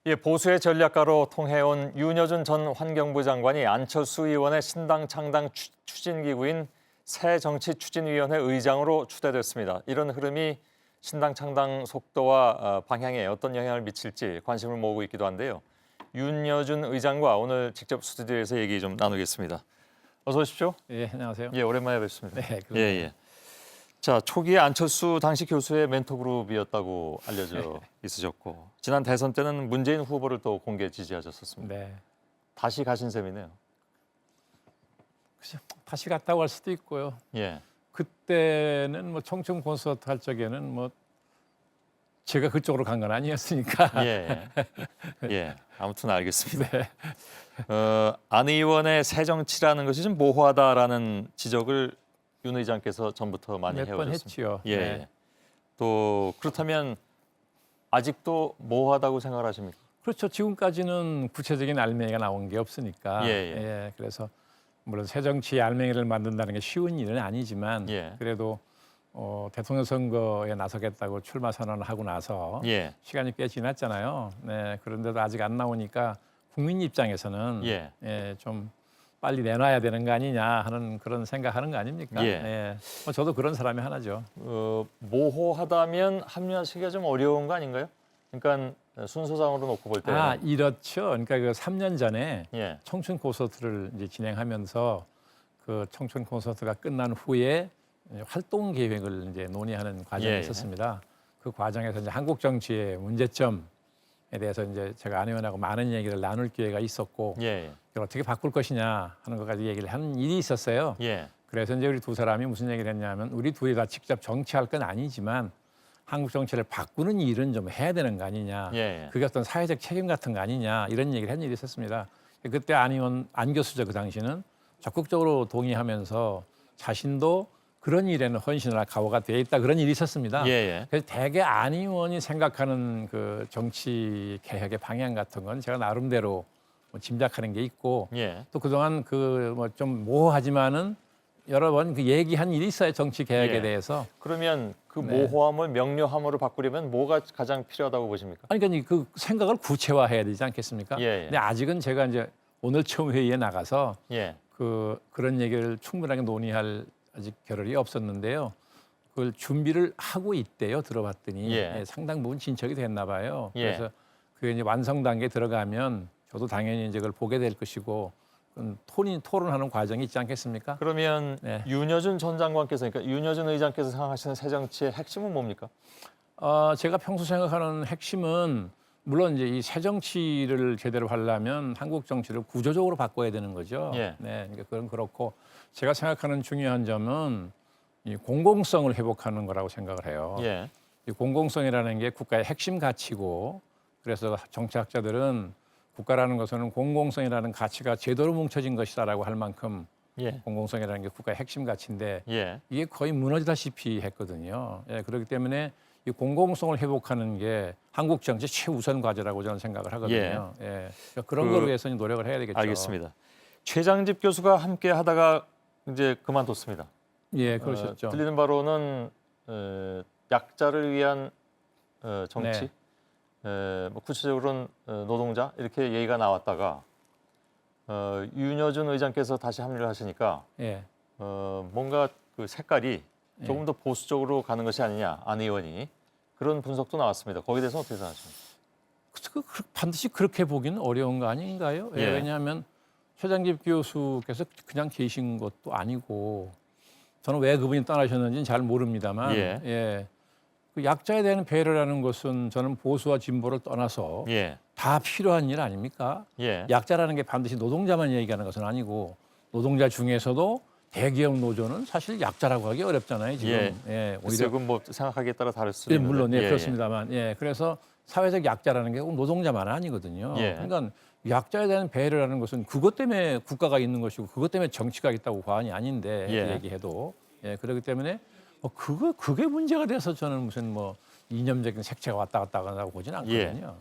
예, 보수의 전략가로 통해온 윤여준 전 환경부 장관이 안철수 의원의 신당 창당 추진기구인 새정치추진위원회 의장으로 추대됐습니다. 이런 흐름이 신당 창당 속도와 방향에 어떤 영향을 미칠지 관심을 모으고 있기도 한데요. 윤여준 의장과 오늘 직접 스튜디오에서 얘기 좀 나누겠습니다. 어서 오십시오. 예, 안녕하세요. 예, 오랜만에 뵙습니다. 네, 예. 자, 초기에 안철수 당시 교수의 멘토 그룹이었다고 알려져 있으셨고 지난 대선 때는 문재인 후보를 또 공개 지지하셨었습니다. 네. 다시 가신 셈이네요. 그죠. 다시 갔다고 할 수도 있고요. 예. 그때는 뭐 청춘 콘서트 할 적에는 뭐 제가 그쪽으로 간 건 아니었으니까. 예. 예. 아무튼 알겠습니다. 네. 안 의원의 새정치라는 것이 좀 모호하다라는 지적을 윤 의장께서 전부터 많이 몇 번 해오셨습니다. 했지요. 예. 네. 또 그렇다면 아직도 모호하다고 생각하십니까? 그렇죠. 지금까지는 구체적인 알맹이가 나온 게 없으니까. 예. 그래서 물론 새정치 알맹이를 만든다는 게 쉬운 일은 아니지만 예. 그래도 대통령 선거에 나서겠다고 출마 선언을 하고 나서 예. 시간이 꽤 지났잖아요. 네. 그런데도 아직 안 나오니까 국민 입장에서는 예. 좀 빨리 내놔야 되는 거 아니냐 하는 그런 생각하는 거 아닙니까? 예. 네. 저도 그런 사람이 하나죠. 모호하다면 합리화시키기가 좀 어려운 거 아닌가요? 그러니까 순서상으로 놓고 볼 때. 이렇죠. 그러니까 그 3년 전에 예. 청춘 콘서트를 이제 진행하면서 그 청춘 콘서트가 끝난 후에 활동 계획을 이제 논의하는 과정이 예. 있었습니다. 그 과정에서 이제 한국 정치의 문제점에 대해서 이제 제가 안 의원하고 많은 얘기를 나눌 기회가 있었고 예. 이걸 어떻게 바꿀 것이냐 하는 것까지 얘기를 하는 일이 있었어요. 예. 그래서 이제 우리 두 사람이 무슨 얘기를 했냐면 우리 둘이 다 직접 정치할 건 아니지만 한국 정치를 바꾸는 일은 좀 해야 되는 거 아니냐. 예. 그게 어떤 사회적 책임 같은 거 아니냐 이런 얘기를 한 일이 있었습니다. 그때 안 의원, 안 교수죠 그 당시는 적극적으로 동의하면서 자신도 그런 일에는 헌신을 할 각오가 돼 있다 그런 일이 있었습니다. 예. 그래서 대개 안 의원이 생각하는 그 정치 개혁의 방향 같은 건 제가 나름대로 뭐 짐작하는 게 있고 예. 또 그동안 그 뭐 좀 모호하지만은 여러 번 그 얘기한 일이 있어요 정치 개혁에 예. 대해서. 그러면 그 네. 모호함을 명료함으로 바꾸려면 뭐가 가장 필요하다고 보십니까? 아니 그러니까 그 생각을 구체화해야 되지 않겠습니까? 예. 근데 아직은 제가 이제 오늘 처음 회의에 나가서 예. 그런 얘기를 충분하게 논의할 아직 겨를이 없었는데요. 그걸 준비를 하고 있대요. 들어봤더니 예. 상당 부분 진척이 됐나 봐요. 예. 그래서 그게 이제 완성 단계에 들어가면 저도 당연히 이제 그걸 보게 될 것이고 토론하는 과정이 있지 않겠습니까? 그러면 네. 윤여준 전 장관께서 그러니까 윤여준 의장께서 생각하시는 새정치의 핵심은 뭡니까? 제가 평소 생각하는 핵심은 물론 이제 이 새정치를 제대로 하려면 한국 정치를 구조적으로 바꿔야 되는 거죠. 예. 네, 그러니까 그건 그렇고 제가 생각하는 중요한 점은 이 공공성을 회복하는 거라고 생각을 해요. 예. 이 공공성이라는 게 국가의 핵심 가치고 그래서 정치학자들은 국가라는 것은 공공성이라는 가치가 제대로 뭉쳐진 것이다라고 할 만큼 예. 공공성이라는 게 국가의 핵심 가치인데 예. 이게 거의 무너지다시피 했거든요. 그렇기 때문에 이 공공성을 회복하는 게 한국 정치 최우선 과제라고 저는 생각을 하거든요. 그러니까 그런 걸 위해서 노력을 해야 되겠죠. 알겠습니다. 최장집 교수가 함께 하다가 이제 그만뒀습니다. 예, 그러셨죠. 들리는 바로는 약자를 위한 정치, 뭐 구체적으로는 노동자 이렇게 얘기가 나왔다가 윤여준 의장께서 다시 합류를 하시니까 예. 뭔가 그 색깔이 조금 더 보수적으로 가는 것이 아니냐 안 의원이 그런 분석도 나왔습니다. 거기에 대해서 어떻게 생각하십니까? 반드시 그렇게 보기는 어려운 거 아닌가요? 예. 왜냐하면 최장집 교수께서 그냥 계신 것도 아니고 저는 왜 그분이 떠나셨는지는 잘 모릅니다만 그 약자에 대한 배려라는 것은 저는 보수와 진보를 떠나서 다 필요한 일 아닙니까? 약자라는 게 반드시 노동자만 얘기하는 것은 아니고 노동자 중에서도 대기업 노조는 사실 약자라고 하기 어렵잖아요 지금. 오히려 그건 뭐 생각하기에 따라 다를 수 있는데. 물론 그렇습니다만 그래서 사회적 약자라는 게 꼭 노동자만 아니거든요. 그러니까 약자에 대한 배려라는 것은 그것 때문에 국가가 있는 것이고 그것 때문에 정치가 있다고 과언이 아닌데 얘기해도 그렇기 때문에 그게 문제가 돼서 저는 무슨 뭐 이념적인 색채가 왔다 갔다 한다고 보지는 않거든요.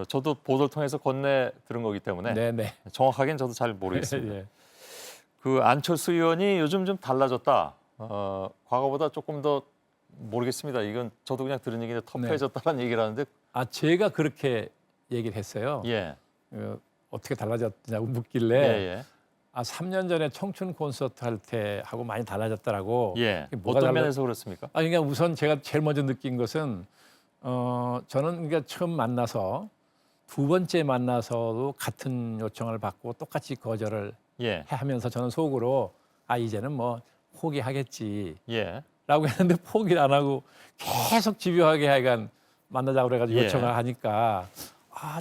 저도 보도를 통해서 건네 들은 거기 때문에 정확하게는 저도 잘 모르겠습니다. 그 안철수 의원이 요즘 좀 달라졌다. 과거보다 조금 더 모르겠습니다. 이건 저도 그냥 들은 얘기인데 터프해졌다는 얘기를 하는데 제가 그렇게 얘기를 했어요. 예. 어떻게 달라졌냐고 예. 묻길래 예. 3년 전에 청춘 콘서트 할 때 하고 많이 달라졌더라고. 예. 이게 뭐가 어떤 달라- 면에서 그렇습니까? 그러니까 우선 제가 제일 먼저 느낀 것은 저는 그러니까 처음 만나서 두 번째 만나서도 같은 요청을 받고 똑같이 거절을 예. 하면서 저는 속으로 이제는 뭐 포기하겠지. 예. 라고 했는데 포기를 안 하고 계속 집요하게 하여간 만나자고 그래가지고 예. 요청을 하니까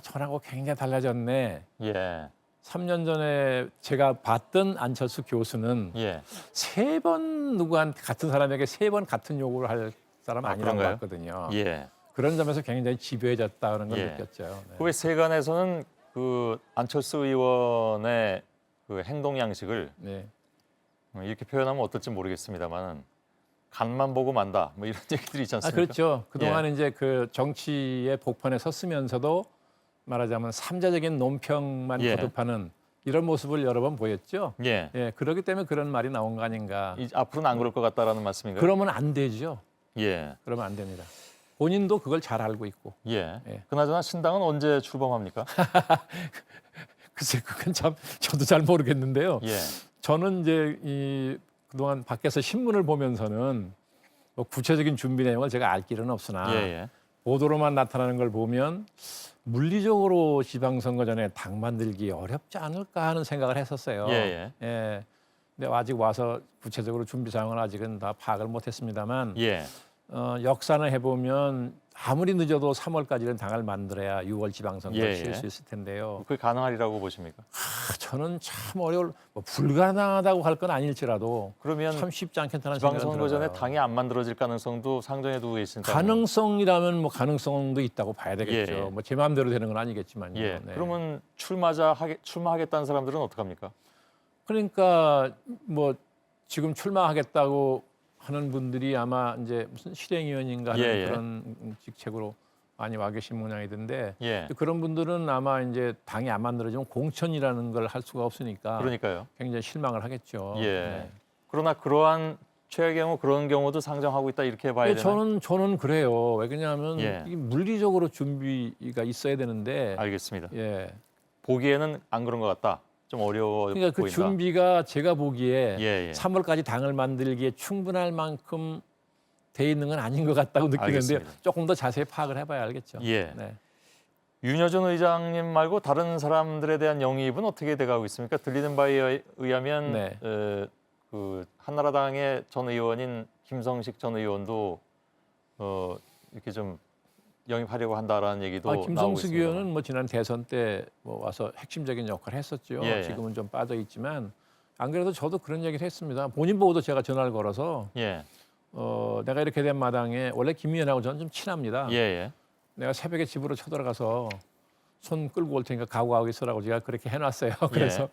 저하고 굉장히 달라졌네. 예. 3년 전에 제가 봤던 안철수 교수는 예. 3번 누구한테 같은 사람에게 3번 같은 요구를 할 사람 아니라고 그런가요? 봤거든요. 예. 그런 점에서 굉장히 집요해졌다는 걸 예. 느꼈죠. 네. 왜 세간에서는 그 안철수 의원의 그 행동 양식을 네. 이렇게 표현하면 어떨지 모르겠습니다만은 간만 보고 만다 뭐 이런 얘기들이 있지 않습니까? 그렇죠. 그동안 이제 그 정치의 복판에 섰으면서도 말하자면 삼자적인 논평만 예. 거듭하는 이런 모습을 여러 번 보였죠. 예. 예, 그렇기 때문에 그런 말이 나온 거 아닌가. 앞으로는 안 그럴 것 같다라는 말씀인가요? 그러면 안 되죠. 예. 그러면 안 됩니다. 본인도 그걸 잘 알고 있고. 예. 예. 그나저나 신당은 언제 출범합니까? 글쎄, 그건 참 저도 잘 모르겠는데요. 예. 저는 이제 그동안 밖에서 신문을 보면서는 뭐 구체적인 준비 내용을 제가 알 길은 없으나 예. 보도로만 나타나는 걸 보면 물리적으로 지방선거 전에 당 만들기 어렵지 않을까 하는 생각을 했었어요. 예. 예. 근데 아직 와서 구체적으로 준비 사항은 아직은 다 파악을 못했습니다만 예. 역산을 해보면 아무리 늦어도 3월까지는 당을 만들어야 6월 지방선거를 예. 치를 수 있을 텐데요. 그게 가능하리라고 보십니까? 저는 참 어려울 불가능하다고 할 건 아닐지라도 그러면 참 쉽지 않겠다는 생각이 지방선거 전에 들어요. 당이 안 만들어질 가능성도 상정해 두고 계신다. 가능성이라면 뭐 가능성도 있다고 봐야 되겠죠. 예. 뭐 제 마음대로 되는 건 아니겠지만요. 예. 네. 그러면 출마하겠다는 사람들은 어떡합니까? 그러니까 뭐 지금 출마하겠다고 하는 분들이 아마 이제 무슨 실행위원인가 하는 예. 그런 직책으로 많이 와 계신 모양이던데 예. 그런 분들은 아마 이제 당이 안 만들어지면 공천이라는 걸 할 수가 없으니까 그러니까요. 굉장히 실망을 하겠죠. 예. 네. 그러나 그러한 최악의 경우 그런 경우도 상정하고 있다 이렇게 봐야 근데 되나요? 저는 그래요. 왜냐하면 예. 이게 물리적으로 준비가 있어야 되는데 알겠습니다. 예. 보기에는 안 그런 것 같다. 좀 어려워 그러니까 그 보인다. 준비가 제가 보기에 예. 3월까지 당을 만들기에 충분할 만큼 돼 있는 건 아닌 것 같다고 느끼는데 알겠습니다. 조금 더 자세히 파악을 해봐야 알겠죠. 예. 네. 윤여준 의장님 말고 다른 사람들에 대한 영입은 어떻게 돼가고 있습니까? 들리는 바에 의하면 네. 그 한나라당의 전 의원인 김성식 전 의원도 이렇게 좀 영입하려고 한다라는 얘기도 나오고 김성수 있습니다. 의원은 뭐 지난 대선 때 뭐 와서 핵심적인 역할을 했었죠. 예. 지금은 좀 빠져 있지만 안 그래도 저도 그런 얘기를 했습니다. 본인 보고도 제가 전화를 걸어서 예. 내가 이렇게 된 마당에 원래 김 의원하고 저는 좀 친합니다. 예. 내가 새벽에 집으로 쳐들어가서 손 끌고 올 테니까 각오하고 있으라고 제가 그렇게 해놨어요. 그래서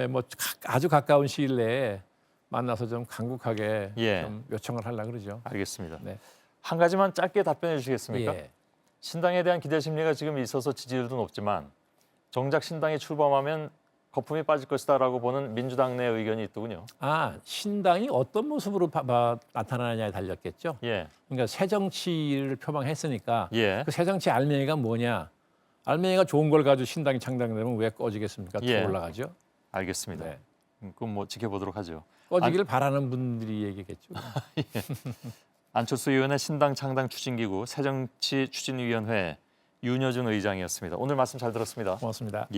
뭐 아주 가까운 시일 내에 만나서 좀 간곡하게 예. 좀 요청을 하려고 그러죠. 알겠습니다. 네. 한 가지만 짧게 답변해 주시겠습니까? 예. 신당에 대한 기대 심리가 지금 있어서 지지율도 높지만 정작 신당이 출범하면 거품이 빠질 것이다라고 보는 민주당 내 의견이 있더군요. 신당이 어떤 모습으로 나타나느냐에 달렸겠죠. 예. 그러니까 새 정치를 표방했으니까 예. 그 새 정치 알맹이가 뭐냐? 알맹이가 좋은 걸 가지고 신당이 창당되면 왜 꺼지겠습니까? 예. 더 올라가죠. 알겠습니다. 네. 그럼 뭐 지켜보도록 하죠. 꺼지기를 바라는 분들이 얘기겠죠. 안철수 의원의 신당 창당 추진기구 새정치 추진위원회 윤여준 의장이었습니다. 오늘 말씀 잘 들었습니다. 고맙습니다. 예.